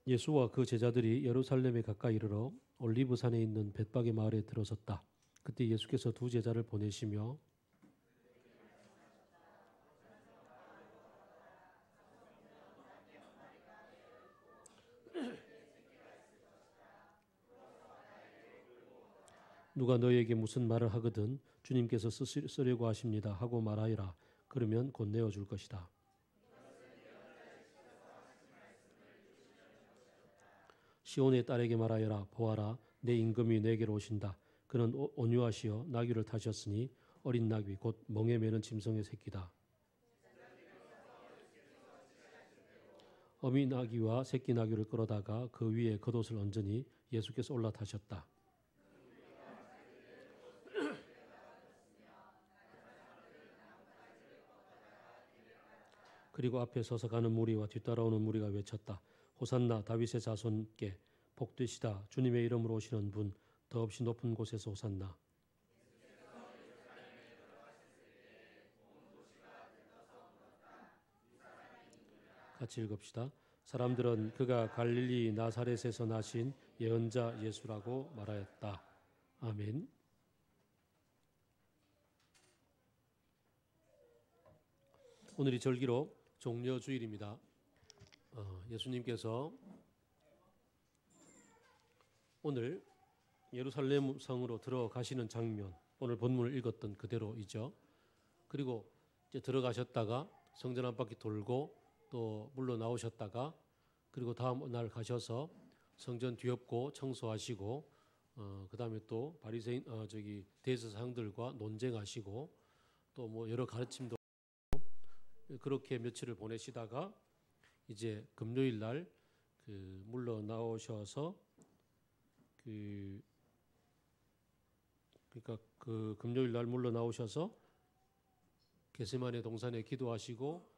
예수와 그 제자들이 예루살렘에 가까이 이르러 올리브산에 있는 벳박의 마을에 들어섰다. 그때 예수께서 두 제자를 보내시며 누가 너에게 무슨 말을 하거든 주님께서 쓰려고 하십니다 하고 말하여라. 그러면 곧 내어줄 것이다. 시온의 딸에게 말하여라. 보아라, 내 임금이 내게로 오신다. 그는 온유하시어 나귀를 타셨으니 어린 나귀 곧 멍에 매는 짐승의 새끼다. 어미 나귀와 새끼 나귀를 끌어다가 그 위에 겉옷을 얹으니 예수께서 올라타셨다. 그리고 앞에 서서 가는 무리와 뒤따라오는 무리가 외쳤다. 호산나 다윗의 자손께 복되시다. 주님의 이름으로 오시는 분 더없이 높은 곳에서 호산나. 같이 읽읍시다. 사람들은 그가 갈릴리 나사렛에서 나신 예언자 예수라고 말하였다. 아멘. 오늘이 절기로 종려주일입니다. 예수님께서 오늘 예루살렘 성으로 들어가시는 장면, 오늘 본문을 읽었던 그대로이죠. 그리고 이제 들어가셨다가 성전 한 바퀴 돌고 또 물러 나오셨다가 그리고 다음 날 가셔서 성전 뒤엎고 청소하시고 그다음에 또 바리새인 대제사장들과 논쟁하시고 또 뭐 여러 가르침도 그렇게 며칠을 보내시다가 이제 금요일 날 물러 나오셔서 그러니까 그 금요일 날 물러 나오셔서 겟세마네 동산에 기도하시고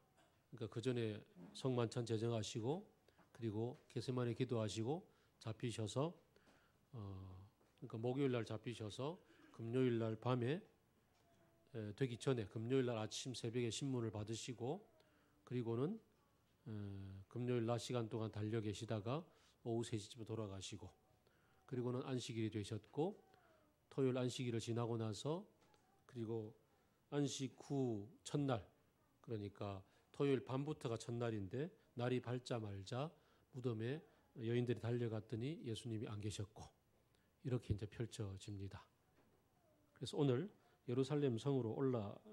그러니까 그 전에 성만찬 제정하시고 그리고 겟세마네 기도하시고 잡히셔서 그러니까 목요일 날 잡히셔서 금요일 날 밤에 되기 전에 금요일 날 아침 새벽에 신문을 받으시고 그리고는 금요일 낮 시간 동안 달려 계시다가 오후 3시쯤에 돌아가시고 그리고는 안식일이 되셨고 토요일 안식일을 지나고 나서 그리고 안식 후 첫날 그러니까 토요일 밤부터가 첫날인데 날이 밝자마자 무덤에 여인들이 달려갔더니 예수님이 안 계셨고 이렇게 이제 펼쳐집니다. 그래서 오늘 예루살렘 성으로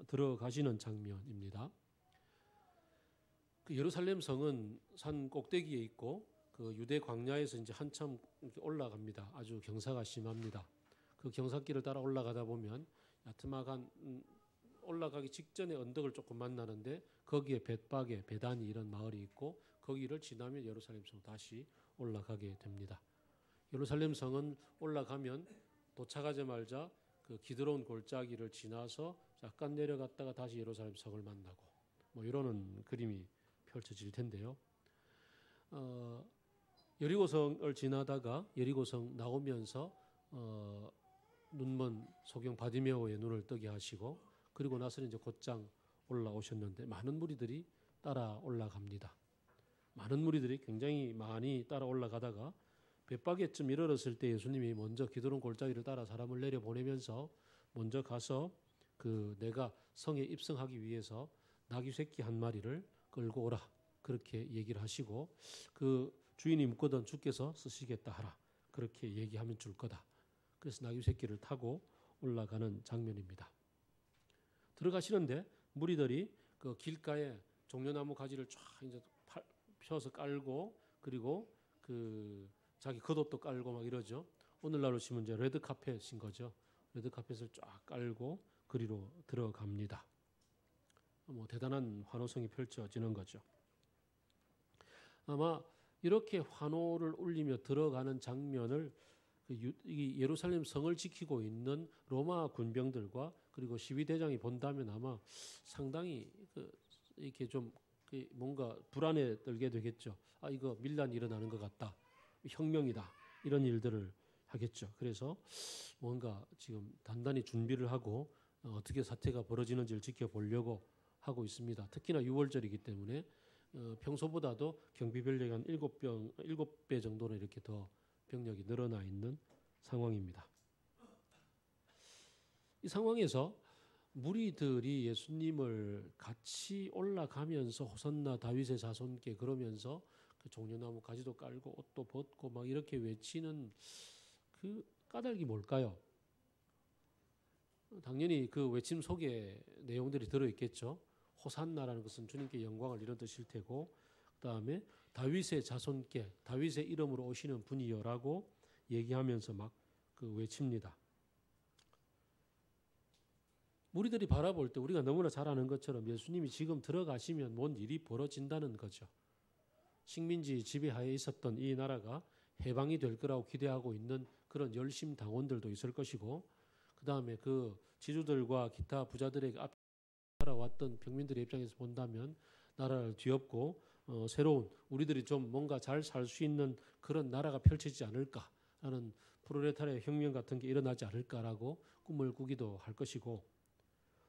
들어가시는 장면입니다. 그 예루살렘 성은 산 꼭대기에 있고 그 유대 광야에서 이제 한참 이렇게 올라갑니다. 아주 경사가 심합니다. 그 경사길을 따라 올라가다 보면 야트막한 올라가기 직전에 언덕을 조금 만나는데 거기에 벳박에 베다니 이런 마을이 있고 거기를 지나면 예루살렘 성 다시 올라가게 됩니다. 예루살렘 성은 올라가면 도착하자마자 그 기드론 골짜기를 지나서 약간 내려갔다가 다시 예루살렘 성을 만나고 뭐 이러는 그림이 펼쳐질 텐데요. 여리고성을 지나다가 여리고성 나오면서 눈먼 소경 바디메오의 눈을 뜨게 하시고 그리고 나서는 이제 곧장 올라오셨는데 많은 무리들이 따라 올라갑니다. 많은 무리들이 굉장히 많이 따라 올라가다가 벳박에쯤 이르렀을 때 예수님이 먼저 기드론 골짜기를 따라 사람을 내려 보내면서 먼저 가서 내가 성에 입성하기 위해서 나귀 새끼 한 마리를 끌고 오라 그렇게 얘기를 하시고 그 주인이 묻거든 주께서 쓰시겠다 하라 그렇게 얘기하면 줄 거다. 그래서 나귀 새끼를 타고 올라가는 장면입니다. 들어가시는데 무리들이 그 길가에 종려나무 가지를 쫙 이제 펴서 깔고 그리고 자기 겉옷도 깔고 막 이러죠. 오늘날로 치면 이제 레드 카펫인 거죠. 레드 카펫을 쫙 깔고 그리로 들어갑니다. 뭐 대단한 환호성이 펼쳐지는 거죠. 아마 이렇게 환호를 울리며 들어가는 장면을 이 예루살렘 성을 지키고 있는 로마 군병들과 그리고 시위대장이 본다면 아마 상당히 이렇게 좀 뭔가 불안에 떨게 되겠죠. 아, 이거 밀란이 일어나는 것 같다. 혁명이다. 이런 일들을 하겠죠. 그래서 뭔가 지금 단단히 준비를 하고 어떻게 사태가 벌어지는지를 지켜보려고 하고 있습니다. 특히나 6월절이기 때문에 평소보다도 경비 병력이 한 7배 정도는 이렇게 더 병력이 늘어나 있는 상황입니다. 이 상황에서 무리들이 예수님을 같이 올라가면서 호산나 다윗의 자손께 그러면서 그 종려나무 가지도 깔고 옷도 벗고 막 이렇게 외치는 그 까닭이 뭘까요? 당연히 그 외침 속에 내용들이 들어있겠죠. 호산나라는 것은 주님께 영광을 이런 뜻일 테고, 그 다음에 다윗의 자손께 다윗의 이름으로 오시는 분이여라고 얘기하면서 막 그 외칩니다. 우리들이 바라볼 때 우리가 너무나 잘 아는 것처럼 예수님이 지금 들어가시면 뭔 일이 벌어진다는 거죠. 식민지 지배하에 있었던 이 나라가 해방이 될 거라고 기대하고 있는 그런 열심 당원들도 있을 것이고, 그 다음에 그 지주들과 기타 부자들에게 앞에 살아왔던 평민들의 입장에서 본다면 나라를 뒤엎고 새로운 우리들이 좀 뭔가 잘 살 수 있는 그런 나라가 펼쳐지지 않을까라는 프롤레타리아 혁명 같은 게 일어나지 않을까라고 꿈을 꾸기도 할 것이고,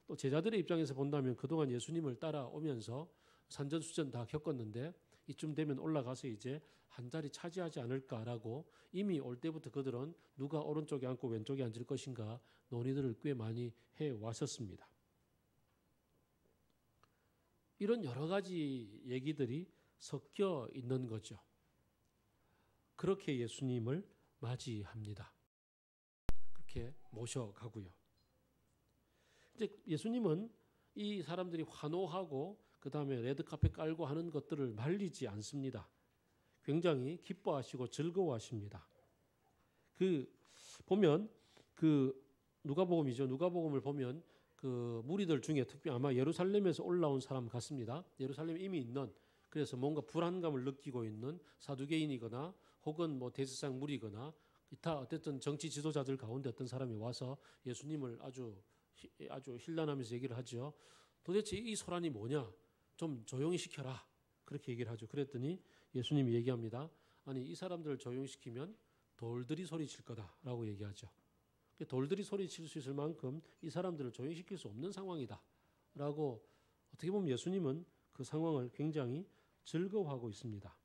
또 제자들의 입장에서 본다면 그동안 예수님을 따라오면서 산전수전 다 겪었는데 이쯤 되면 올라가서 이제 한 자리 차지하지 않을까라고 이미 올 때부터 그들은 누가 오른쪽에 앉고 왼쪽에 앉을 것인가 논의들을 꽤 많이 해왔었습니다. 이런 여러 가지 얘기들이 섞여 있는 거죠. 그렇게 예수님을 맞이합니다. 그렇게 모셔가고요. 이제 예수님은 이 사람들이 환호하고 그 다음에 레드카펫 깔고 하는 것들을 말리지 않습니다. 굉장히 기뻐하시고 즐거워하십니다. 보면 누가복음이죠. 누가복음을 보면 그 무리들 중에 특히 아마 예루살렘에서 올라온 사람 같습니다. 예루살렘에 이미 있는, 그래서 뭔가 불안감을 느끼고 있는 사두개인이거나 혹은 뭐 대제사장 무리거나 기타 어쨌든 정치 지도자들 가운데 어떤 사람이 와서 예수님을 아주 힐난하면서 얘기를 하죠. 도대체 이 소란이 뭐냐? 좀 조용히 시켜라. 그렇게 얘기를 하죠. 그랬더니 예수님이 얘기합니다. 아니, 이 사람들을 조용히 시키면 돌들이 소리칠 거다라고 얘기하죠. 돌들이 소리칠 수 있을 만큼 이 사람들을 조용히 시킬 수 없는 상황이다 라고 어떻게 보면 예수님은 그 상황을 굉장히 즐거워하고 있습니다.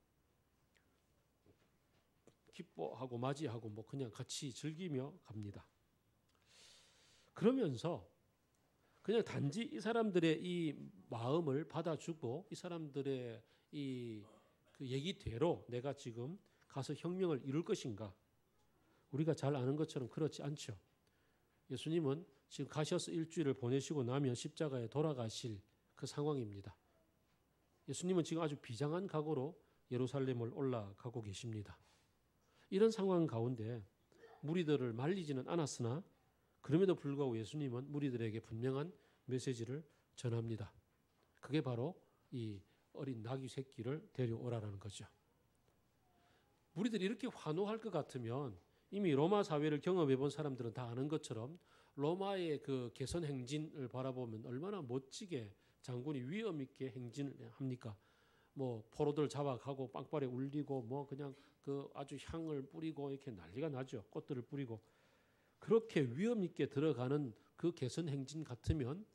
기뻐하고 맞이하고 뭐 그냥 같이 즐기며 갑니다. 그러면서 그냥 단지 이 사람들의 이 마음을 받아주고 이 사람들의 그 얘기대로 내가 지금 가서 혁명을 이룰 것인가? 우리가 잘 아는 것처럼 그렇지 않죠. 예수님은 지금 가셔서 일주일을 보내시고 나면 십자가에 돌아가실 그 상황입니다. 예수님은 지금 아주 비장한 각오로 예루살렘을 올라가고 계십니다. 이런 상황 가운데 무리들을 말리지는 않았으나 그럼에도 불구하고 예수님은 무리들에게 분명한 메시지를 전합니다. 그게 바로 이 어린 나귀 새끼를 데려오라라는 거죠. 무리들이 이렇게 환호할 것 같으면 이미 로마 사회를 경험해 본 사람들은 다 아는 것처럼 로마의 그 개선 행진을 바라보면 얼마나 멋지게 장군이 위엄 있게 행진을 합니까? 뭐 포로들 잡아가고 빵발에 울리고 뭐 그냥 그 아주 향을 뿌리고 이렇게 난리가 나죠. 꽃들을 뿌리고. 그렇게 위엄 있게 들어가는 그 개선 행진 같으면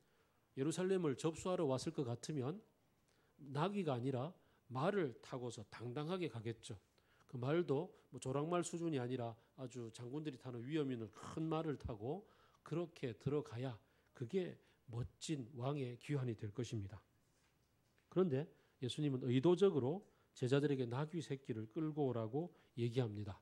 예루살렘을 접수하러 왔을 것 같으면 나귀가 아니라 말을 타고서 당당하게 가겠죠. 그 말도 뭐 조랑말 수준이 아니라 아주 장군들이 타는 위엄 있는 큰 말을 타고 그렇게 들어가야 그게 멋진 왕의 귀환이 될 것입니다. 그런데 예수님은 의도적으로 제자들에게 나귀 새끼를 끌고 오라고 얘기합니다.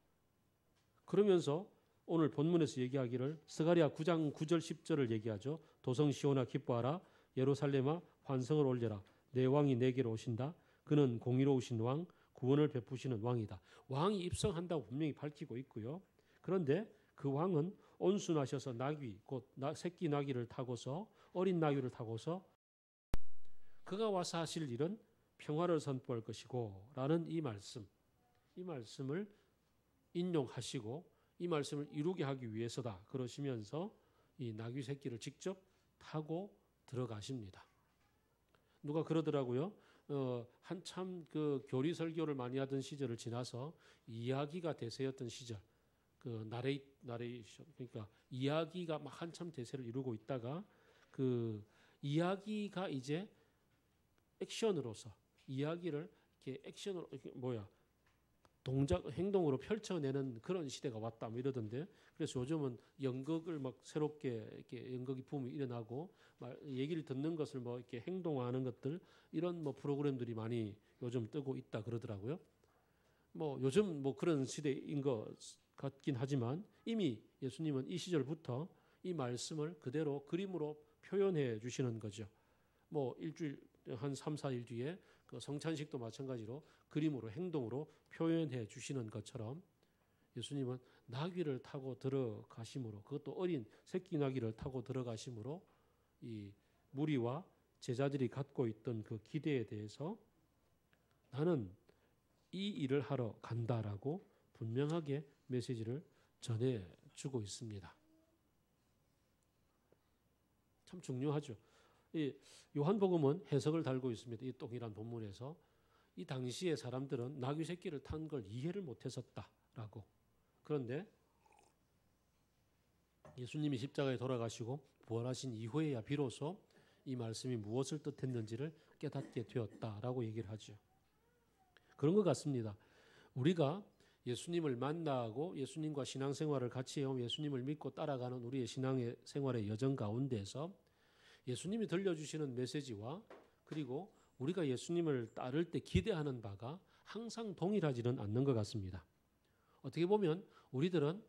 그러면서 오늘 본문에서 얘기하기를 스가랴 9장 9절 10절을 얘기하죠. 도성 시온아 기뻐하라. 예루살렘아 환성을 올려라. 내 왕이 내게로 오신다. 그는 공의로우신 왕, 구원을 베푸시는 왕이다. 왕이 입성한다고 분명히 밝히고 있고요. 그런데 그 왕은 온순하셔서 나귀, 곧 새끼 나귀를 타고서 어린 나귀를 타고서 그가 와서 하실 일은 평화를 선포할 것이고 라는 이 말씀을 인용하시고 이 말씀을 이루게 하기 위해서다 그러시면서 이 나귀 새끼를 직접 타고 들어가십니다. 누가 그러더라고요. 한참 그 교리 설교를 많이 하던 시절을 지나서 이야기가 대세였던 시절, 그 나레이션 그러니까 이야기가 막 한참 대세를 이루고 있다가 그 이야기가 이제 액션으로서 이야기를 이렇게 액션으로 이렇게 동작 행동으로 펼쳐내는 그런 시대가 왔다 뭐 이러던데, 그래서 요즘은 연극을 막 새롭게 이렇게 연극이 붐이 일어나고 얘기를 듣는 것을 뭐 이렇게 행동화하는 것들, 이런 뭐 프로그램들이 많이 요즘 뜨고 있다 그러더라고요. 뭐 요즘 뭐 그런 시대인 것 같긴 하지만 이미 예수님은 이 시절부터 이 말씀을 그대로 그림으로 표현해 주시는 거죠. 뭐 일주일 한 3, 4일 뒤에 그 성찬식도 마찬가지로 그림으로 행동으로 표현해 주시는 것처럼 예수님은 나귀를 타고 들어가심으로, 그것도 어린 새끼 나귀를 타고 들어가심으로 이 무리와 제자들이 갖고 있던 그 기대에 대해서 나는 이 일을 하러 간다라고 분명하게 메시지를 전해주고 있습니다. 참 중요하죠. 이 요한복음은 해석을 달고 있습니다. 이 동일한 본문에서 이 당시의 사람들은 나귀 새끼를 탄 걸 이해를 못했었다라고. 그런데 예수님이 십자가에 돌아가시고 부활하신 이후에야 비로소 이 말씀이 무엇을 뜻했는지를 깨닫게 되었다라고 얘기를 하죠. 그런 것 같습니다. 우리가 예수님을 만나고 예수님과 신앙생활을 같이 해온, 예수님을 믿고 따라가는 우리의 신앙의 생활의 여정 가운데서 예수님이 들려주시는 메시지와 그리고 우리가 예수님을 따를 때 기대하는 바가 항상 동일하지는 않는 것 같습니다. 어떻게 보면 우리들은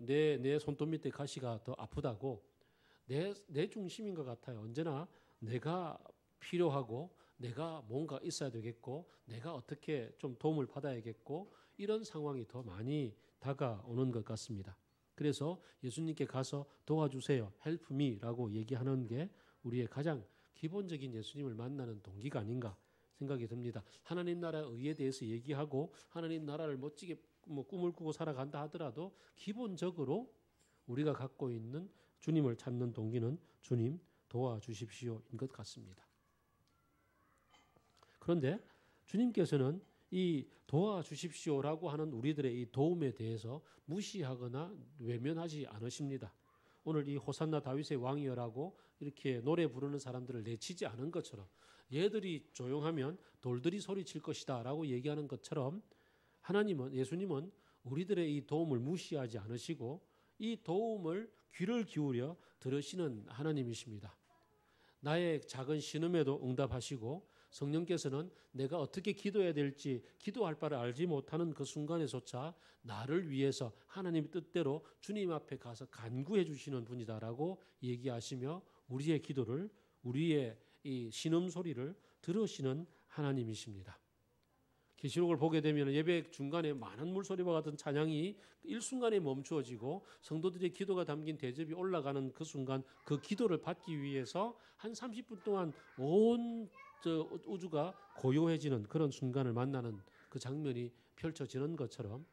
내 손톱 밑에 가시가 더 아프다고 내 중심인 것 같아요. 언제나 내가 필요하고 내가 뭔가 있어야 되겠고 내가 어떻게 좀 도움을 받아야겠고 이런 상황이 더 많이 다가오는 것 같습니다. 그래서 예수님께 가서 도와주세요, help me라고 얘기하는 게 우리의 가장 기본적인 예수님을 만나는 동기가 아닌가 생각이 듭니다. 하나님 나라의 의에 대해서 얘기하고 하나님 나라를 멋지게 뭐 꿈을 꾸고 살아간다 하더라도 기본적으로 우리가 갖고 있는 주님을 찾는 동기는 주님 도와주십시오인 것 같습니다. 그런데 주님께서는 이 도와주십시오라고 하는 우리들의 이 도움에 대해서 무시하거나 외면하지 않으십니다. 오늘 이 호산나 다윗의 왕이여라고 이렇게 노래 부르는 사람들을 내치지 않은 것처럼, 얘들이 조용하면 돌들이 소리칠 것이다 라고 얘기하는 것처럼 하나님은, 예수님은 우리들의 이 도움을 무시하지 않으시고 이 도움을 귀를 기울여 들으시는 하나님이십니다. 나의 작은 신음에도 응답하시고 성령께서는 내가 어떻게 기도해야 될지 기도할 바를 알지 못하는 그 순간에조차 나를 위해서 하나님의 뜻대로 주님 앞에 가서 간구해 주시는 분이다라고 얘기하시며 우리의 기도를, 우리의 이 신음소리를 들으시는 하나님이십니다. 계시록을 보게 되면 예배 중간에 많은 물소리와 같은 찬양이 일순간에 멈추어지고 성도들의 기도가 담긴 대접이 올라가는 그 순간 그 기도를 받기 위해서 한 30분 동안 온 우주가 고요해지는 그런 순간을 만나는 그 장면이 펼쳐지는 것처럼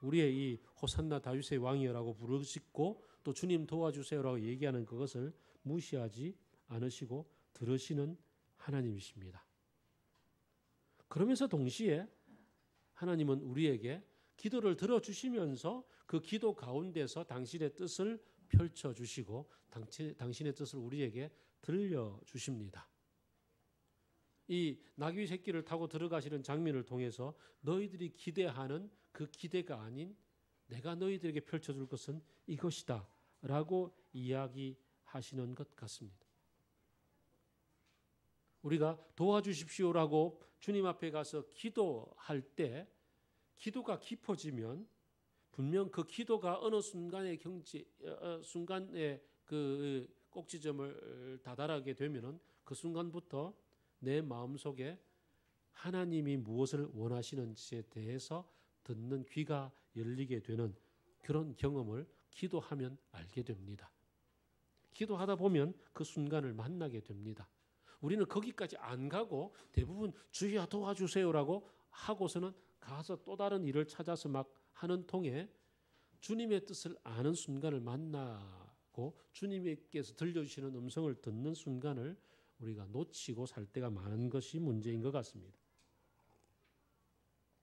우리의 이 호산나 다윗의 왕이여라고 부르시고 또 주님 도와주세요라고 얘기하는 그것을 무시하지 않으시고 들으시는 하나님이십니다. 그러면서 동시에 하나님은 우리에게 기도를 들어주시면서 그 기도 가운데서 당신의 뜻을 펼쳐주시고 당신의 뜻을 우리에게 들려주십니다. 이 나귀 새끼를 타고 들어가시는 장면을 통해서 너희들이 기대하는 그 기대가 아닌 내가 너희들에게 펼쳐줄 것은 이것이다 라고 이야기하시는 것 같습니다. 우리가 도와주십시오라고 주님 앞에 가서 기도할 때 기도가 깊어지면 분명 그 기도가 어느 순간의 순간의 그 꼭지점을 다다르게 되면은 그 순간부터 내 마음속에 하나님이 무엇을 원하시는지에 대해서 듣는 귀가 열리게 되는 그런 경험을 기도하면 알게 됩니다. 기도하다 보면 그 순간을 만나게 됩니다. 우리는 거기까지 안 가고 대부분 주여 도와주세요라고 하고서는 가서 또 다른 일을 찾아서 막 하는 통에 주님의 뜻을 아는 순간을 만나고 주님께서 들려주시는 음성을 듣는 순간을 우리가 놓치고 살 때가 많은 것이 문제인 것 같습니다.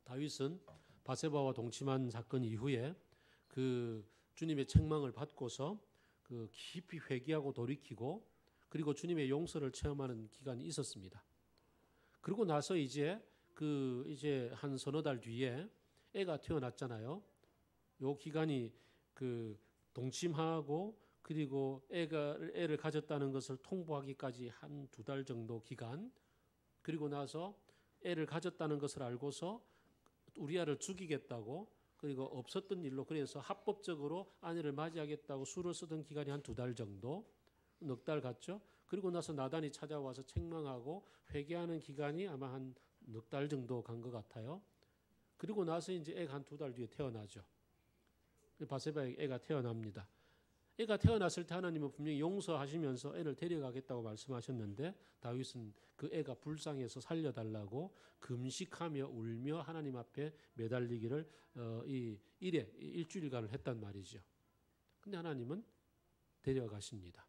다윗은 바세바와 동침한 사건 이후에 그 주님의 책망을 받고서 그 깊이 회개하고 돌이키고 그리고 주님의 용서를 체험하는 기간이 있었습니다. 그러고 나서 이제 이제 한 서너 달 뒤에 애가 태어났잖아요. 요 기간이 동침하고 그리고 애를 가졌다는 것을 통보하기까지 한 2달 정도 기간, 그리고 나서 애를 가졌다는 것을 알고서 우리아를 죽이겠다고, 그리고 없었던 일로 그래서 합법적으로 아내를 맞이하겠다고 수를 쓰던 기간이 한 2달 정도, 넉 달 갔죠. 그리고 나서 나단이 찾아와서 책망하고 회개하는 기간이 아마 한 넉 달 정도 간 것 같아요. 그리고 나서 이제 애가 한 2달 뒤에 태어나죠. 바세바에 애가 태어납니다. 애가 태어났을 때 하나님은 분명히 용서하시면서 애를 데려가겠다고 말씀하셨는데, 다윗은 그 애가 불쌍해서 살려달라고 금식하며 울며 하나님 앞에 매달리기를 이 일주일간을 했단 말이죠. 근데 하나님은 데려가십니다.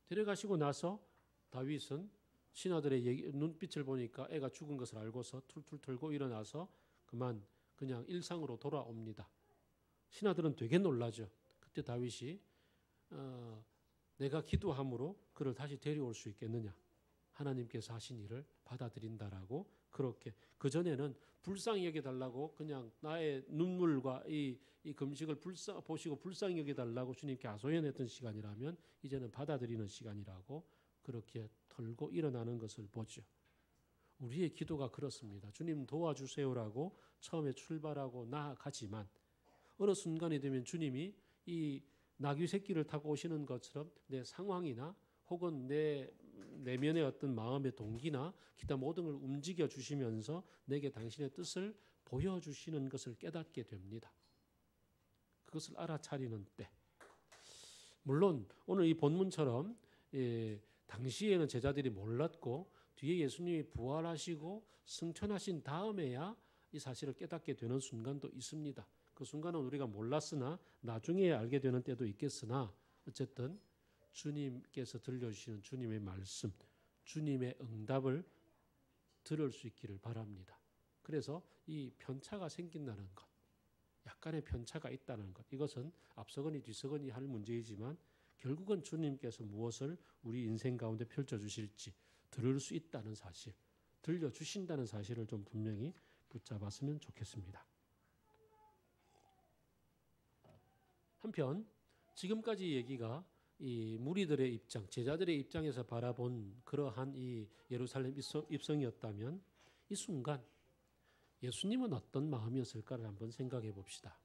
데려가시고 나서 다윗은 신하들의 눈빛을 보니까 애가 죽은 것을 알고서 툴툴 털고 일어나서 그냥 일상으로 돌아옵니다. 신하들은 되게 놀라죠. 그때 다윗이 내가 기도함으로 그를 다시 데려올 수 있겠느냐, 하나님께서 하신 일을 받아들인다라고, 그렇게 그전에는 불쌍히 여겨달라고 그냥 나의 눈물과 이 금식을 보시고 불쌍히 여겨달라고 주님께 하소연했던 시간이라면 이제는 받아들이는 시간이라고 그렇게 털고 일어나는 것을 보죠. 우리의 기도가 그렇습니다. 주님 도와주세요라고 처음에 출발하고 나아가지만 어느 순간이 되면 주님이 이 나귀 새끼를 타고 오시는 것처럼 내 상황이나 혹은 내 내면의 어떤 마음의 동기나 기타 모든 걸 움직여 주시면서 내게 당신의 뜻을 보여주시는 것을 깨닫게 됩니다. 그것을 알아차리는 때. 물론 오늘 이 본문처럼 당시에는 제자들이 몰랐고 뒤에 예수님이 부활하시고 승천하신 다음에야 이 사실을 깨닫게 되는 순간도 있습니다. 그 순간은 우리가 몰랐으나 나중에 알게 되는 때도 있겠으나 어쨌든 주님께서 들려주시는 주님의 말씀, 주님의 응답을 들을 수 있기를 바랍니다. 그래서 이 편차가 생긴다는 것, 약간의 편차가 있다는 것, 이것은 앞서거니 뒤서거니 할 문제이지만 결국은 주님께서 무엇을 우리 인생 가운데 펼쳐주실지 들을 수 있다는 사실, 들려주신다는 사실을 좀 분명히 붙잡았으면 좋겠습니다. 한편 지금까지 얘기가 이 무리들의 입장, 제자들의 입장에서 바라본 그러한 이 예루살렘 입성이었다면 이 순간 예수님은 어떤 마음이었을까를 한번 생각해 봅시다.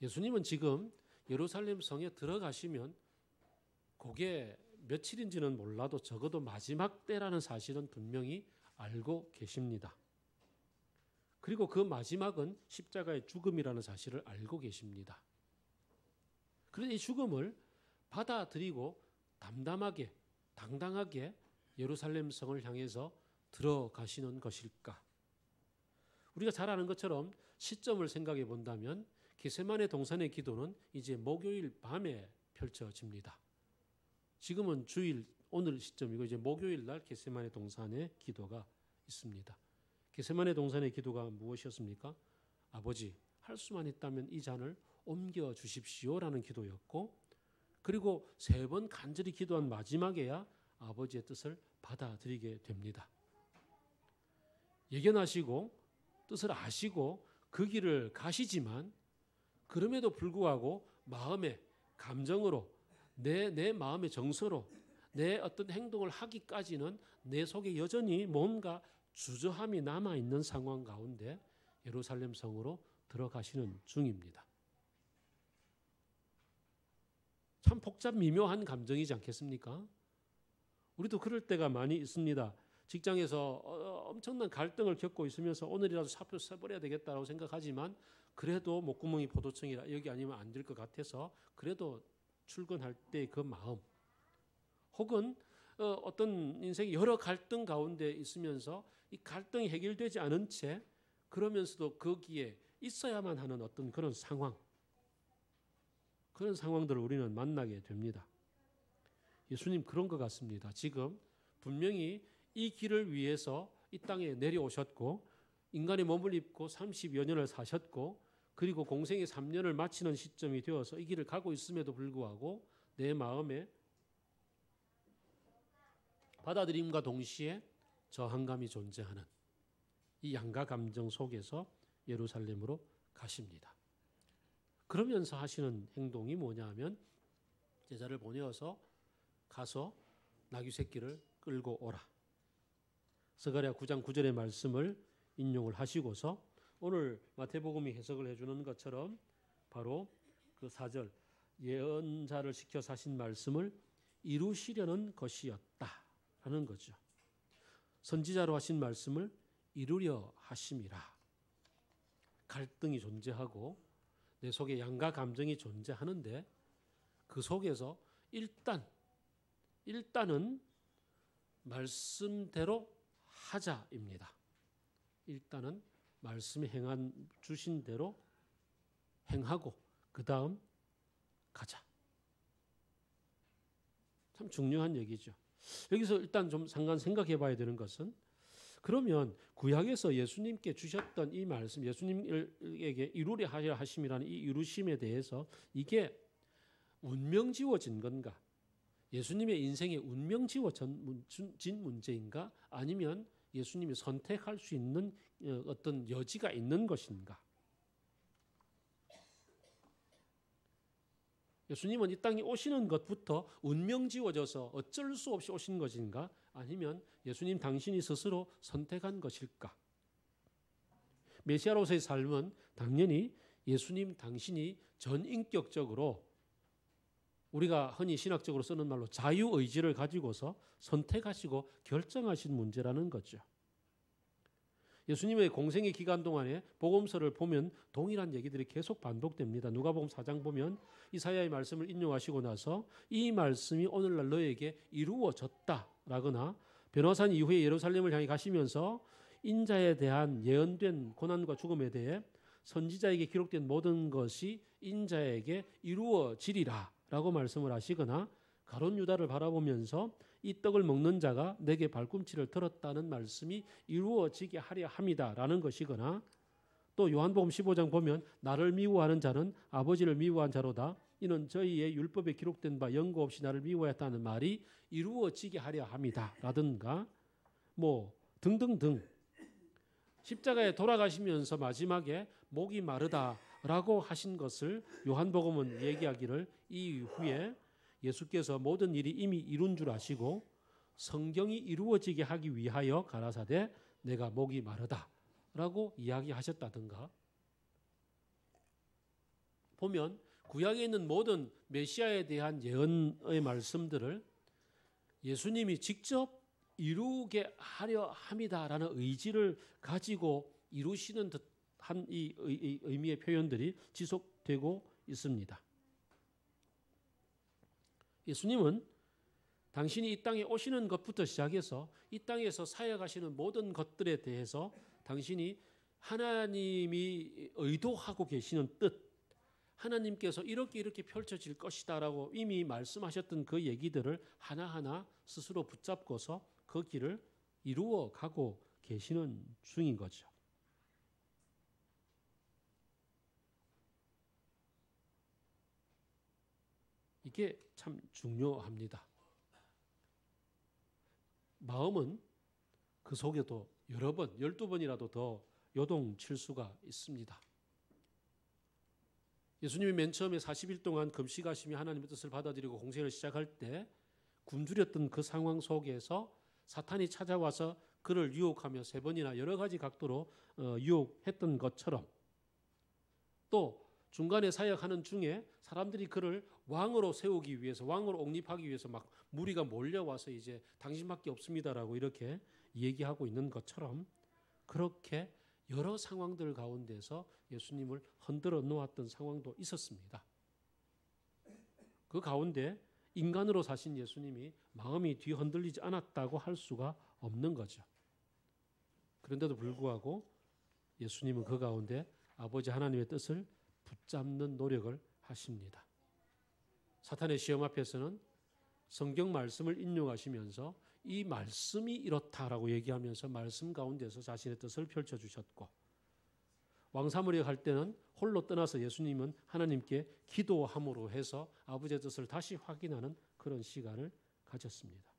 예수님은 지금 예루살렘 성에 들어가시면 그게 며칠인지는 몰라도 적어도 마지막 때라는 사실은 분명히 알고 계십니다. 그리고 그 마지막은 십자가의 죽음이라는 사실을 알고 계십니다. 그런데 이 죽음을 받아들이고 담담하게, 당당하게 예루살렘 성을 향해서 들어가시는 것일까? 우리가 잘 아는 것처럼 시점을 생각해 본다면 겟세마네 동산의 기도는 이제 목요일 밤에 펼쳐집니다. 지금은 주일, 오늘 시점이고 이제 목요일 날 겟세마네 동산의 기도가 있습니다. 겟세마네 동산의 기도가 무엇이었습니까? 아버지, 할 수만 있다면 이 잔을 옮겨 주십시오라는 기도였고, 그리고 3번 간절히 기도한 마지막에야 아버지의 뜻을 받아들이게 됩니다. 예견하시고 뜻을 아시고 그 길을 가시지만 그럼에도 불구하고 마음의 감정으로 내 마음의 정서로 내 어떤 행동을 하기까지는 내 속에 여전히 뭔가 주저함이 남아있는 상황 가운데 예루살렘 성으로 들어가시는 중입니다. 참 복잡 미묘한 감정이지 않겠습니까? 우리도 그럴 때가 많이 있습니다. 직장에서 엄청난 갈등을 겪고 있으면서 오늘이라도 사표 써버려야 되겠다고 생각하지만 그래도 목구멍이 포도청이라 여기 아니면 안 될 것 같아서 그래도 출근할 때 그 마음, 혹은 어떤 인생의 여러 갈등 가운데 있으면서 이 갈등이 해결되지 않은 채 그러면서도 거기에 있어야만 하는 어떤 그런 상황, 그런 상황들을 우리는 만나게 됩니다. 예수님 그런 것 같습니다. 지금 분명히 이 길을 위해서 이 땅에 내려오셨고 인간의 몸을 입고 30여 년을 사셨고 그리고 공생의 3년을 마치는 시점이 되어서 이 길을 가고 있음에도 불구하고 내 마음에 받아들임과 동시에 저항감이 존재하는 이 양가 감정 속에서 예루살렘으로 가십니다. 그러면서 하시는 행동이 뭐냐 하면 제자를 보내어서 가서 나귀 새끼를 끌고 오라. 스가랴 9장 9절의 말씀을 인용을 하시고서 오늘 마태복음이 해석을 해주는 것처럼 바로 그 4절 예언자를 시켜서 하신 말씀을 이루시려는 것이었다라는 거죠. 선지자로 하신 말씀을 이루려 하심이라. 갈등이 존재하고 내 속에 양가 감정이 존재하는데 그 속에서 일단은 말씀대로 하자입니다. 일단은 말씀이 주신 대로 행하고 그 다음 가자. 참 중요한 얘기죠. 여기서 일단 좀 잠깐 생각해 봐야 되는 것은 그러면 구약에서 예수님께 주셨던 이 말씀, 예수님에게 이루려 하려 하심이라는 이 이루심에 대해서 이게 운명 지워진 건가? 예수님의 인생에 운명 지워진 문제인가? 아니면 예수님이 선택할 수 있는 어떤 여지가 있는 것인가? 예수님은 이 땅에 오시는 것부터 운명 지워져서 어쩔 수 없이 오신 것인가? 아니면 예수님 당신이 스스로 선택한 것일까? 메시아로서의 삶은 당연히 예수님 당신이 전인격적으로 우리가 흔히 신학적으로 쓰는 말로 자유의지를 가지고서 선택하시고 결정하신 문제라는 거죠. 예수님의 공생의 기간 동안에 복음서를 보면 동일한 얘기들이 계속 반복됩니다. 누가복음 4장 보면 이사야의 말씀을 인용하시고 나서 이 말씀이 오늘날 너에게 이루어졌다라거나 변호산 이후에 예루살렘을 향해 가시면서 인자에 대한 예언된 고난과 죽음에 대해 선지자에게 기록된 모든 것이 인자에게 이루어지리라 라고 말씀을 하시거나 가룟 유다를 바라보면서 이 떡을 먹는 자가 내게 발꿈치를 들었다는 말씀이 이루어지게 하려 함이다라는 것이거나 또 요한복음 15장 보면 나를 미워하는 자는 아버지를 미워한 자로다. 이는 저희의 율법에 기록된 바 연고 없이 나를 미워했다는 말이 이루어지게 하려 함이다라든가 뭐 등등등 십자가에 돌아가시면서 마지막에 목이 마르다라고 하신 것을 요한복음은 얘기하기를 이후에 예수께서 모든 일이 이미 이룬 줄 아시고 성경이 이루어지게 하기 위하여 가라사대 내가 목이 마르다라고 이야기하셨다든가 보면 구약에 있는 모든 메시아에 대한 예언의 말씀들을 예수님이 직접 이루게 하려 함이다라는 의지를 가지고 이루시는 듯한 이 의미의 표현들이 지속되고 있습니다. 예수님은 당신이 이 땅에 오시는 것부터 시작해서 이 땅에서 사역하시는 모든 것들에 대해서 당신이 하나님이 의도하고 계시는 뜻, 하나님께서 이렇게 펼쳐질 것이다라고 이미 말씀하셨던 그 얘기들을 하나하나 스스로 붙잡고서 그 길을 이루어가고 계시는 중인 거죠. 이게 참 중요합니다. 마음은 그 속에도 여러 번, 12번이라도 더 요동칠 수가 있습니다. 예수님이 맨 처음에 40일 동안 금식하시며 하나님의 뜻을 받아들이고 공생을 시작할 때 굶주렸던 그 상황 속에서 사탄이 찾아와서 그를 유혹하며 3번이나 여러 가지 각도로 유혹했던 것처럼 또 중간에 사역하는 중에 사람들이 그를 왕으로 세우기 위해서 왕으로 옹립하기 위해서 막 무리가 몰려와서 이제 당신밖에 없습니다라고 이렇게 얘기하고 있는 것처럼 그렇게 여러 상황들 가운데서 예수님을 흔들어 놓았던 상황도 있었습니다. 그 가운데 인간으로 사신 예수님이 마음이 뒤흔들리지 않았다고 할 수가 없는 거죠. 그런데도 불구하고 예수님은 그 가운데 아버지 하나님의 뜻을 붙잡는 노력을 하십니다. 사탄의 시험 앞에서는 성경 말씀을 인용하시면서 이 말씀이 이렇다라고 얘기하면서 말씀 가운데서 자신의 뜻을 펼쳐주셨고 왕사무리에 갈 때는 홀로 떠나서 예수님은 하나님께 기도함으로 해서 아버지의 뜻을 다시 확인하는 그런 시간을 가졌습니다.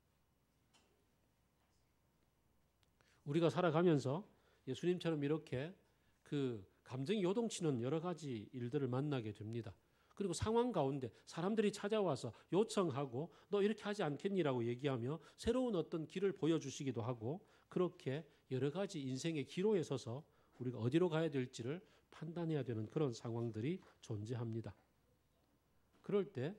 우리가 살아가면서 예수님처럼 이렇게 그 감정이 요동치는 여러 가지 일들을 만나게 됩니다. 그리고 상황 가운데 사람들이 찾아와서 요청하고 너 이렇게 하지 않겠니라고 얘기하며 새로운 어떤 길을 보여주시기도 하고 그렇게 여러 가지 인생의 기로에 서서 우리가 어디로 가야 될지를 판단해야 되는 그런 상황들이 존재합니다. 그럴 때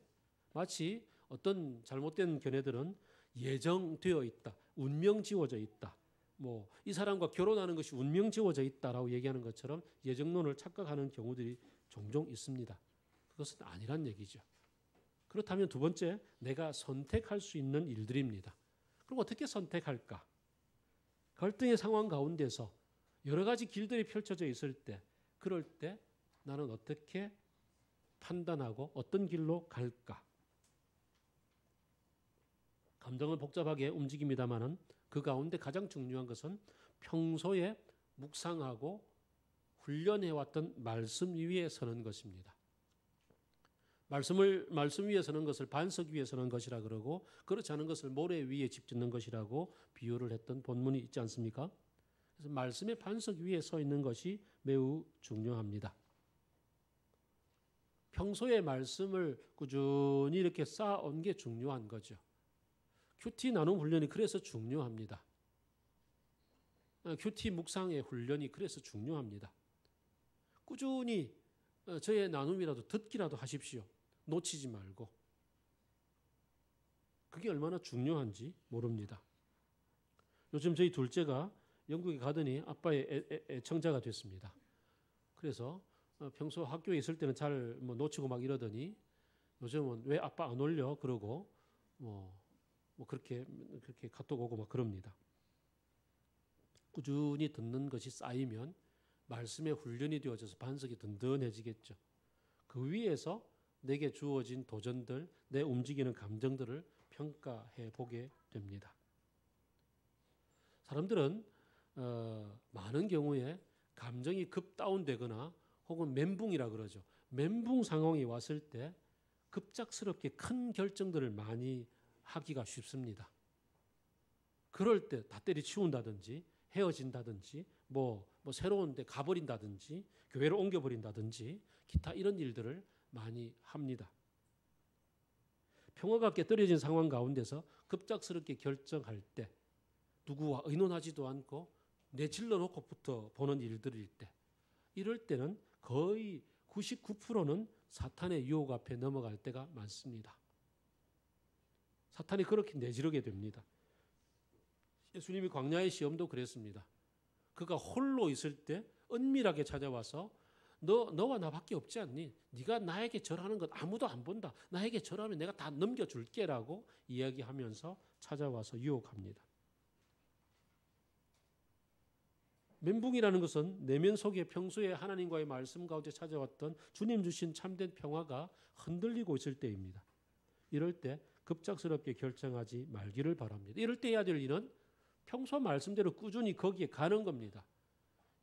마치 어떤 잘못된 견해들은 예정되어 있다, 운명 지워져 있다, 뭐 이 사람과 결혼하는 것이 운명 지워져 있다라고 얘기하는 것처럼 예정론을 착각하는 경우들이 종종 있습니다. 그것은 아니란 얘기죠. 그렇다면 두 번째, 내가 선택할 수 있는 일들입니다. 그럼 어떻게 선택할까? 갈등의 상황 가운데서 여러 가지 길들이 펼쳐져 있을 때, 그럴 때 나는 어떻게 판단하고 어떤 길로 갈까? 감정은 복잡하게 움직입니다만은 그 가운데 가장 중요한 것은 평소에 묵상하고 훈련해왔던 말씀 위에 서는 것입니다. 말씀 위에 서는 것을 반석 위에 서는 것이라 그러고 그렇지 않은 것을 모래 위에 집 짓는 것이라고 비유를 했던 본문이 있지 않습니까? 그래서 말씀의 반석 위에 서 있는 것이 매우 중요합니다. 평소에 말씀을 꾸준히 이렇게 쌓아온 게 중요한 거죠. 큐티 나눔 훈련이 그래서 중요합니다. 큐티 묵상의 훈련이 그래서 중요합니다. 꾸준히 저의 나눔이라도 듣기라도 하십시오. 놓치지 말고. 그게 얼마나 중요한지 모릅니다. 요즘 저희 둘째가 영국에 가더니 아빠의 애청자가 됐습니다. 그래서 평소 학교에 있을 때는 잘 놓치고 막 이러더니 요즘은 왜 아빠 안 올려? 그러고 그렇게 카톡 오고 막 그럽니다. 꾸준히 듣는 것이 쌓이면 말씀의 훈련이 되어져서 반석이 든든해지겠죠. 그 위에서 내게 주어진 도전들, 내 움직이는 감정들을 평가해 보게 됩니다. 사람들은 많은 경우에 감정이 급 다운되거나 혹은 멘붕이라 그러죠. 멘붕 상황이 왔을 때 급작스럽게 큰 결정들을 많이 하기가 쉽습니다. 그럴 때 다 때려치운다든지 헤어진다든지 뭐 새로운 데 가버린다든지 교회를 옮겨버린다든지 기타 이런 일들을 많이 합니다. 평화가 깨떨어진 상황 가운데서 급작스럽게 결정할 때 누구와 의논하지도 않고 내질러 놓고부터 보는 일들일 때 이럴 때는 거의 99%는 사탄의 유혹 앞에 넘어갈 때가 많습니다. 사탄이 그렇게 내지르게 됩니다. 예수님이 광야의 시험도 그랬습니다. 그가 홀로 있을 때 은밀하게 찾아와서 너와 나밖에 없지 않니? 네가 나에게 절하는 것 아무도 안 본다. 나에게 절하면 내가 다 넘겨줄게라고 이야기하면서 찾아와서 유혹합니다. 멘붕이라는 것은 내면 속에 평소에 하나님과의 말씀 가운데 찾아왔던 주님 주신 참된 평화가 흔들리고 있을 때입니다. 이럴 때 급작스럽게 결정하지 말기를 바랍니다. 이럴 때 해야 될 일은 평소 말씀대로 꾸준히 거기에 가는 겁니다.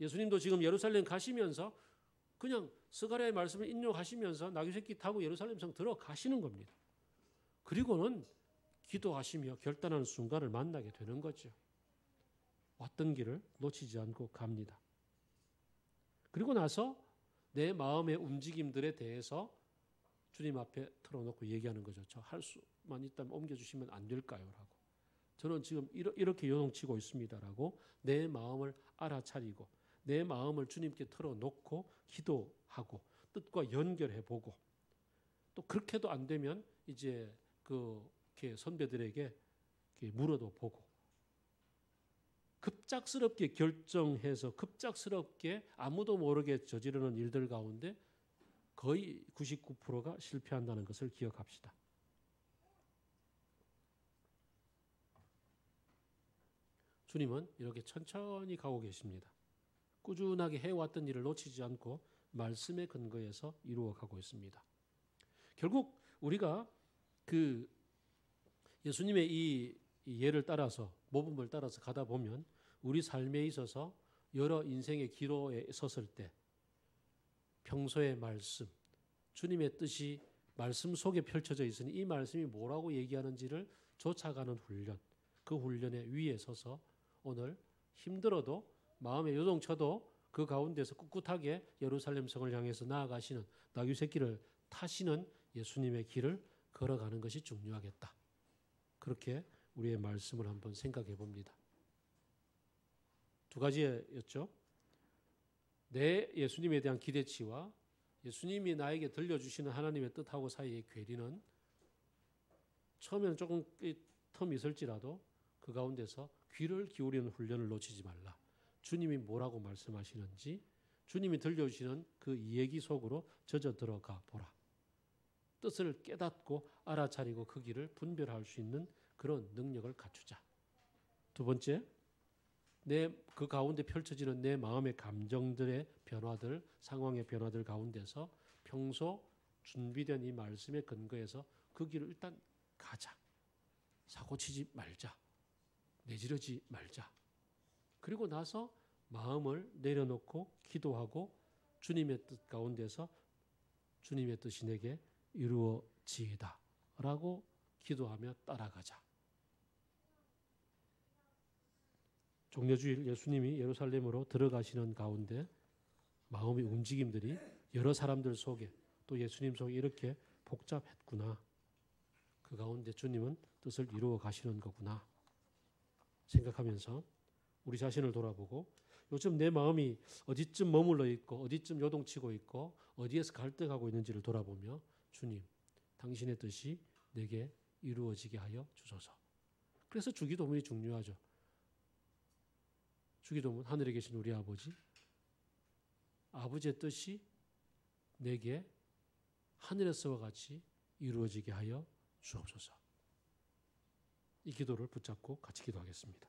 예수님도 지금 예루살렘 가시면서 그냥 스가랴의 말씀을 인용하시면서 나귀새끼 타고 예루살렘 성 들어가시는 겁니다. 그리고는 기도하시며 결단하는 순간을 만나게 되는 거죠. 왔던 길을 놓치지 않고 갑니다. 그리고 나서 내 마음의 움직임들에 대해서 주님 앞에 틀어놓고 얘기하는 거죠. 저 할 수만 있다면 옮겨주시면 안 될까요? 라고. 저는 지금 이렇게 요동치고 있습니다라고 내 마음을 알아차리고 내 마음을 주님께 틀어놓고 기도하고 뜻과 연결해보고 또 그렇게도 안 되면 이제 이렇게 선배들에게 이렇게 물어도 보고 급작스럽게 결정해서 급작스럽게 아무도 모르게 저지르는 일들 가운데 거의 99%가 실패한다는 것을 기억합시다. 주님은 이렇게 천천히 가고 계십니다. 꾸준하게 해왔던 일을 놓치지 않고 말씀의 근거에서 이루어가고 있습니다. 결국 우리가 그 예수님의 이 예를 따라서 모범을 따라서 가다 보면 우리 삶에 있어서 여러 인생의 기로에 섰을 때 평소의 말씀, 주님의 뜻이 말씀 속에 펼쳐져 있으니 이 말씀이 뭐라고 얘기하는지를 쫓아가는 훈련, 그 훈련의 위에 서서 오늘 힘들어도 마음에 요동쳐도 그 가운데서 꿋꿋하게 예루살렘 성을 향해서 나아가시는 나귀 새끼를 타시는 예수님의 길을 걸어가는 것이 중요하겠다. 그렇게 우리의 말씀을 한번 생각해 봅니다. 두 가지였죠. 내 예수님에 대한 기대치와 예수님이 나에게 들려주시는 하나님의 뜻하고 사이의 괴리는 처음에는 조금 텀이 있을지라도 그 가운데서 귀를 기울이는 훈련을 놓치지 말라. 주님이 뭐라고 말씀하시는지 주님이 들려주시는 그 이야기 속으로 젖어 들어가 보라. 뜻을 깨닫고 알아차리고 그 길을 분별할 수 있는 그런 능력을 갖추자. 두 번째, 그 가운데 펼쳐지는 내 마음의 감정들의 변화들, 상황의 변화들 가운데서 평소 준비된 이 말씀에 근거해서 그 길을 일단 가자. 사고치지 말자. 내지르지 말자. 그리고 나서 마음을 내려놓고 기도하고 주님의 뜻 가운데서 주님의 뜻이 내게 이루어지이다 라고 기도하며 따라가자. 종려주일 예수님이 예루살렘으로 들어가시는 가운데 마음의 움직임들이 여러 사람들 속에 또 예수님 속에 이렇게 복잡했구나. 그 가운데 주님은 뜻을 이루어 가시는 거구나 생각하면서 우리 자신을 돌아보고 요즘 내 마음이 어디쯤 머물러 있고 어디쯤 요동치고 있고 어디에서 갈등하고 있는지를 돌아보며 주님, 당신의 뜻이 내게 이루어지게 하여 주소서. 그래서 주기도문이 중요하죠. 주기도문, 하늘에 계신 우리 아버지, 아버지의 뜻이 내게 하늘에서와 같이 이루어지게 하여 주옵소서. 이 기도를 붙잡고 같이 기도하겠습니다.